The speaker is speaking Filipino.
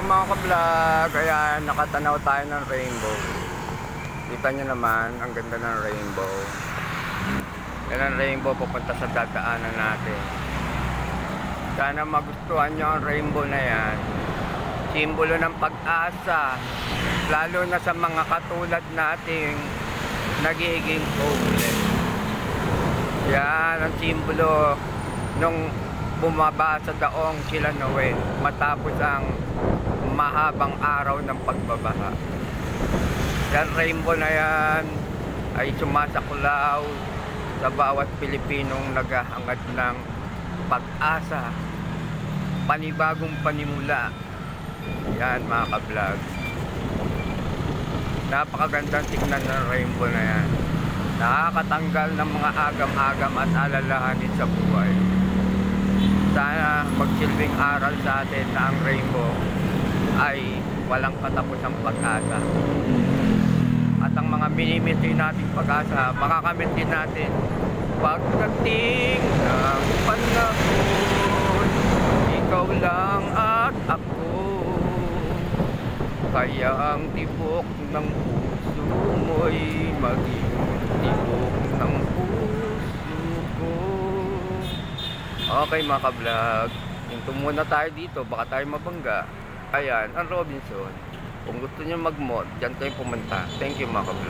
Hello mga ka-vlog, ayan, nakatanaw tayo ng rainbow. Kita nyo naman, ang ganda ng rainbow. Yan ang rainbow papunta sa dadaanan natin. Sana magustuhan nyo ang rainbow na yan. Simbolo ng pag-asa, lalo na sa mga katulad nating nagiging homeless. Yan ang simbolo nung bumaba sa daong sila Noel matapos ang mahabang araw ng pagbabaha. Yan rainbow na yan ay sumasaklaw sa bawat Pilipinong naghahangad ng pag-asa, panibagong panimula. Yan mga ka-vlog, napakagandang tignan ng rainbow na yan. Nakakatanggal ng mga agam-agam at alalahanin sa buhay. Sana magsilbing aral sa atin na ang rainbow ay walang katapusang pag-asa. At ang mga minimiti nating pag-asa, makakamit din natin pagdating ng panahon. Ikaw lang at ako, kaya ang tibok ng puso mo'y maging tibok ng puso ko. Okay mga ka-vlog, hinto muna tayo dito, baka tayo mabangga. Ayan, ang Robinson. Kung gusto nyo mag-mod, dyan kayo pumunta. Thank you mga ka-vlog.